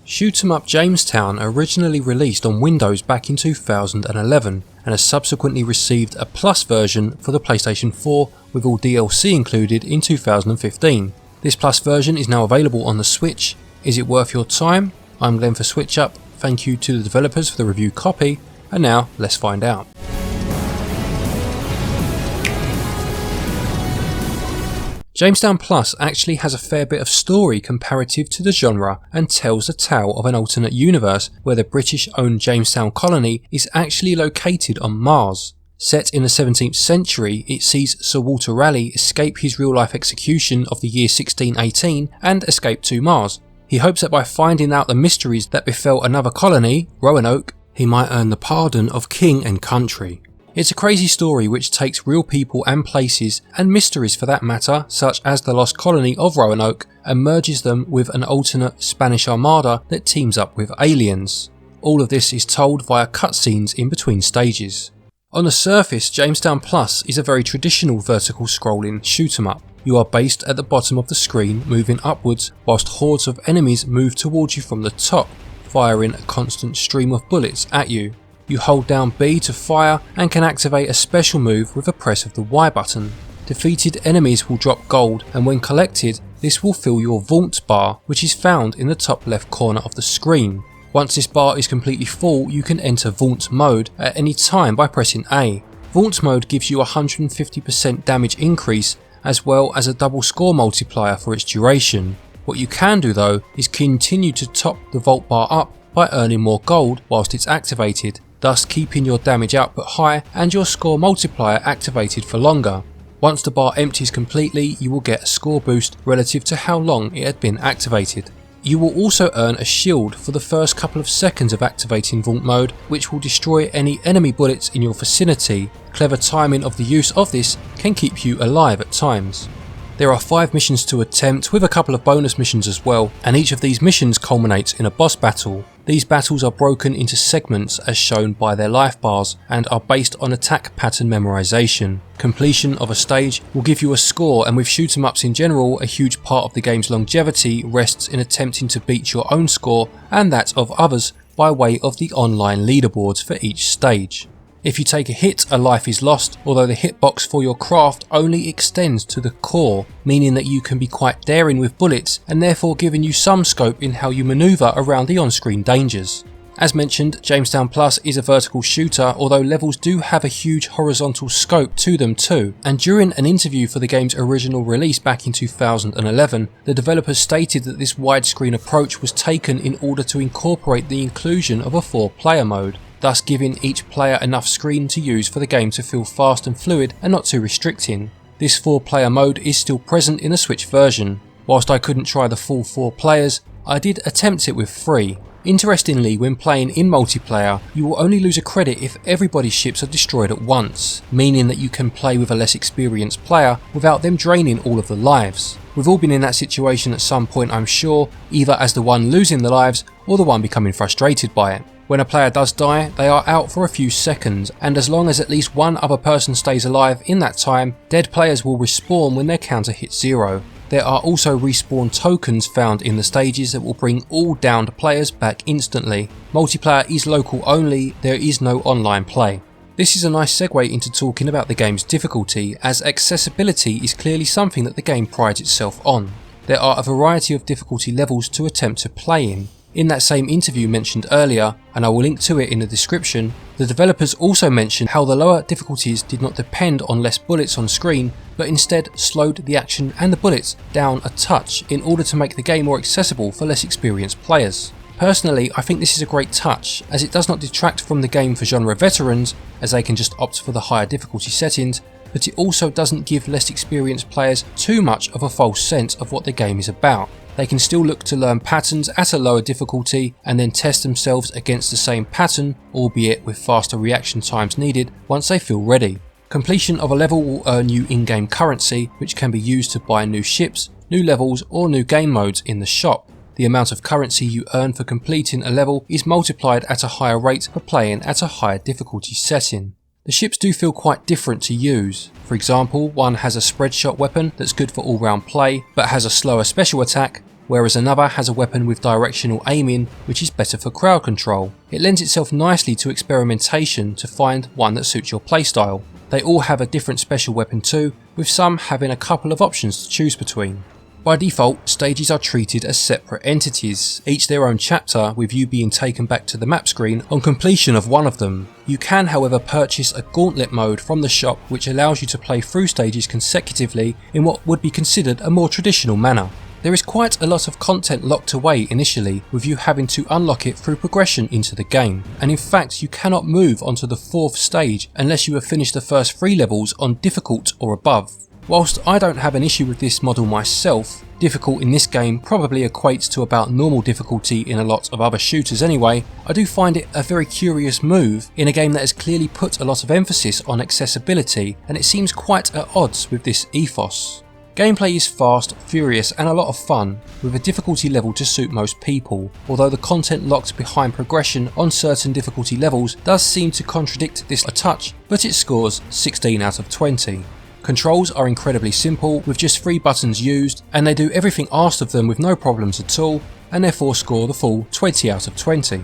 Shoot 'em up Jamestown originally released on Windows back in 2011 and has subsequently received a Plus version for the PlayStation 4 with all DLC included in 2015. This Plus version is now available on the Switch. Is it worth your time? I'm Glenn for Switch Up. Thank you to the developers for the review copy, and now let's find out. Jamestown Plus actually has a fair bit of story comparative to the genre and tells the tale of an alternate universe where the British-owned Jamestown colony is actually located on Mars. Set in the 17th century, it sees Sir Walter Raleigh escape his real-life execution of the year 1618 and escape to Mars. He hopes that by finding out the mysteries that befell another colony, Roanoke, he might earn the pardon of king and country. It's a crazy story which takes real people and places, and mysteries for that matter, such as the lost colony of Roanoke, and merges them with an alternate Spanish armada that teams up with aliens. All of this is told via cutscenes in between stages. On the surface, Jamestown Plus is a very traditional vertical scrolling shoot 'em up. You are based at the bottom of the screen, moving upwards, whilst hordes of enemies move towards you from the top, firing a constant stream of bullets at you. You hold down B to fire and can activate a special move with a press of the Y button. Defeated enemies will drop gold, and when collected, this will fill your Vault bar, which is found in the top left corner of the screen. Once this bar is completely full, you can enter Vault mode at any time by pressing A. Vault mode gives you a 150% damage increase as well as a double score multiplier for its duration. What you can do though is continue to top the Vault bar up by earning more gold whilst it's activated, thus keeping your damage output high and your score multiplier activated for longer. Once the bar empties completely, you will get a score boost relative to how long it had been activated. You will also earn a shield for the first couple of seconds of activating Vault mode, which will destroy any enemy bullets in your vicinity. Clever timing of the use of this can keep you alive at times. There are 5 missions to attempt, with a couple of bonus missions as well, and each of these missions culminates in a boss battle. These battles are broken into segments as shown by their life bars and are based on attack pattern memorization. Completion of a stage will give you a score, and with shoot 'em ups in general, a huge part of the game's longevity rests in attempting to beat your own score and that of others by way of the online leaderboards for each stage. If you take a hit, a life is lost, although the hitbox for your craft only extends to the core, meaning that you can be quite daring with bullets and therefore giving you some scope in how you manoeuvre around the on-screen dangers. As mentioned, Jamestown Plus is a vertical shooter, although levels do have a huge horizontal scope to them too, and during an interview for the game's original release back in 2011, the developers stated that this widescreen approach was taken in order to incorporate the inclusion of a 4-player mode, thus giving each player enough screen to use for the game to feel fast and fluid and not too restricting. This 4-player mode is still present in the Switch version. Whilst I couldn't try the full 4 players, I did attempt it with 3. Interestingly, when playing in multiplayer, you will only lose a credit if everybody's ships are destroyed at once, meaning that you can play with a less experienced player without them draining all of the lives. We've all been in that situation at some point, I'm sure, either as the one losing the lives or the one becoming frustrated by it. When a player does die, they are out for a few seconds, and as long as at least one other person stays alive in that time, dead players will respawn when their counter hits 0. There are also respawn tokens found in the stages that will bring all downed players back instantly. Multiplayer is local only, there is no online play. This is a nice segue into talking about the game's difficulty, as accessibility is clearly something that the game prides itself on. There are a variety of difficulty levels to attempt to play in. In that same interview mentioned earlier, and I will link to it in the description, the developers also mentioned how the lower difficulties did not depend on less bullets on screen, but instead slowed the action and the bullets down a touch in order to make the game more accessible for less experienced players. Personally, I think this is a great touch, as it does not detract from the game for genre veterans, as they can just opt for the higher difficulty settings, but it also doesn't give less experienced players too much of a false sense of what the game is about. They can still look to learn patterns at a lower difficulty and then test themselves against the same pattern, albeit with faster reaction times needed once they feel ready. Completion of a level will earn you in-game currency, which can be used to buy new ships, new levels or new game modes in the shop. The amount of currency you earn for completing a level is multiplied at a higher rate for playing at a higher difficulty setting. The ships do feel quite different to use. For example, one has a spread shot weapon that's good for all round play, but has a slower special attack. whereas another has a weapon with directional aiming, which is better for crowd control. It lends itself nicely to experimentation to find one that suits your playstyle. They all have a different special weapon too, with some having a couple of options to choose between. By default, stages are treated as separate entities, each their own chapter, with you being taken back to the map screen on completion of one of them. You can however purchase a gauntlet mode from the shop which allows you to play through stages consecutively in what would be considered a more traditional manner. There is quite a lot of content locked away initially, with you having to unlock it through progression into the game, and in fact you cannot move onto the 4th stage unless you have finished the first 3 levels on difficult or above. Whilst I don't have an issue with this model myself, difficult in this game probably equates to about normal difficulty in a lot of other shooters anyway, I do find it a very curious move in a game that has clearly put a lot of emphasis on accessibility, and it seems quite at odds with this ethos. Gameplay is fast, furious and a lot of fun, with a difficulty level to suit most people, although the content locked behind progression on certain difficulty levels does seem to contradict this a touch, but it scores 16 out of 20. Controls are incredibly simple, with just 3 buttons used, and they do everything asked of them with no problems at all, and therefore score the full 20 out of 20.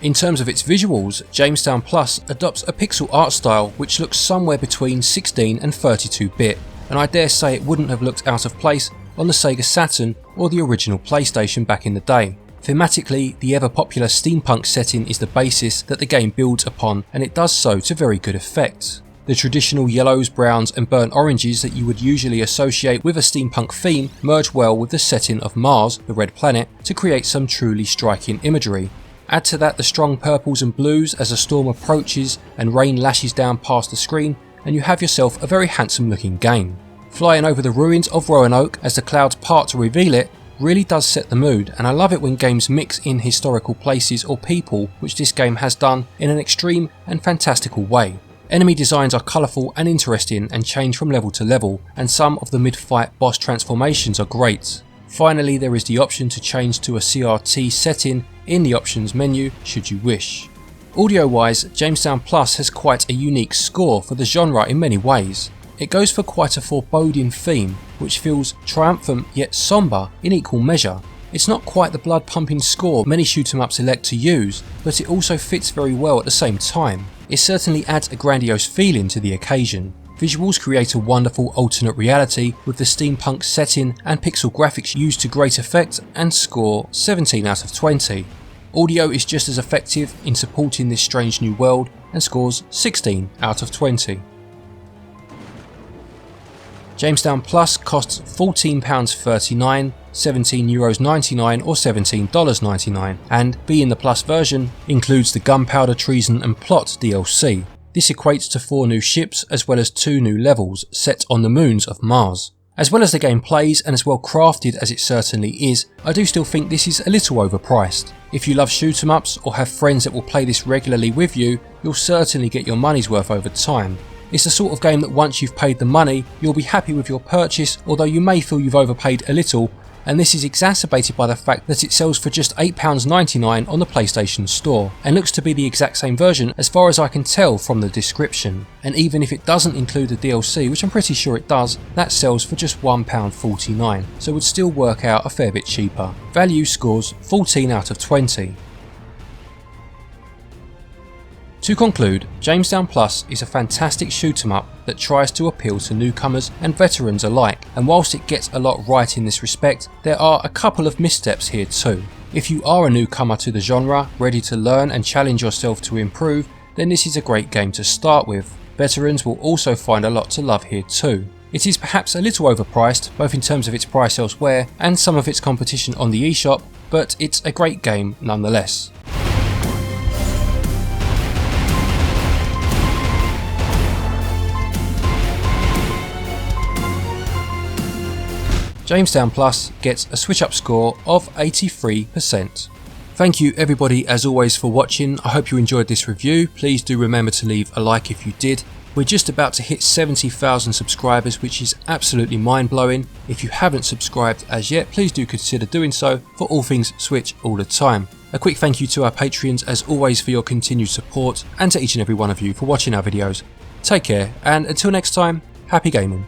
In terms of its visuals, Jamestown Plus adopts a pixel art style which looks somewhere between 16 and 32-bit, and I dare say it wouldn't have looked out of place on the Sega Saturn or the original PlayStation back in the day. Thematically, the ever popular steampunk setting is the basis that the game builds upon, and it does so to very good effect. The traditional yellows, browns and burnt oranges that you would usually associate with a steampunk theme merge well with the setting of Mars, the red planet, to create some truly striking imagery. Add to that the strong purples and blues as a storm approaches and rain lashes down past the screen, and you have yourself a very handsome looking game. Flying over the ruins of Roanoke as the clouds part to reveal it really does set the mood, and I love it when games mix in historical places or people, which this game has done in an extreme and fantastical way. Enemy designs are colourful and interesting and change from level to level, and some of the mid-fight boss transformations are great. Finally, there is the option to change to a CRT setting in the options menu should you wish. Audio wise, Jamestown Plus has quite a unique score for the genre in many ways. It goes for quite a foreboding theme, which feels triumphant yet sombre in equal measure. It's not quite the blood pumping score many shoot 'em ups elect to use, but it also fits very well at the same time. It certainly adds a grandiose feeling to the occasion. Visuals create a wonderful alternate reality with the steampunk setting and pixel graphics used to great effect, and score 17 out of 20. Audio is just as effective in supporting this strange new world and scores 16 out of 20. Jamestown Plus costs £14.39, €17.99 or $17.99, and being the Plus version, includes the Gunpowder, Treason and Plot DLC. This equates to 4 new ships as well as 2 new levels set on the moons of Mars. As well as the game plays and as well crafted as it certainly is, I do still think this is a little overpriced. If you love shoot 'em ups or have friends that will play this regularly with you, you'll certainly get your money's worth over time. It's the sort of game that once you've paid the money, you'll be happy with your purchase, although you may feel you've overpaid a little, and this is exacerbated by the fact that it sells for just £8.99 on the PlayStation Store, and looks to be the exact same version as far as I can tell from the description. And even if it doesn't include the DLC, which I'm pretty sure it does, that sells for just £1.49, so would still work out a fair bit cheaper. Value scores 14 out of 20. To conclude, Jamestown Plus is a fantastic shoot 'em up that tries to appeal to newcomers and veterans alike, and whilst it gets a lot right in this respect, there are a couple of missteps here too. If you are a newcomer to the genre, ready to learn and challenge yourself to improve, then this is a great game to start with. Veterans will also find a lot to love here too. It is perhaps a little overpriced, both in terms of its price elsewhere and some of its competition on the eShop, but it's a great game nonetheless. Jamestown Plus gets a switch up score of 83%. Thank you everybody as always for watching. I hope you enjoyed this review. Please do remember to leave a like if you did. We're just about to hit 70,000 subscribers, which is absolutely mind-blowing. If you haven't subscribed as yet, please do consider doing so for all things Switch all the time. A quick thank you to our Patreons as always for your continued support, and to each and every one of you for watching our videos. Take care, and until next time, happy gaming.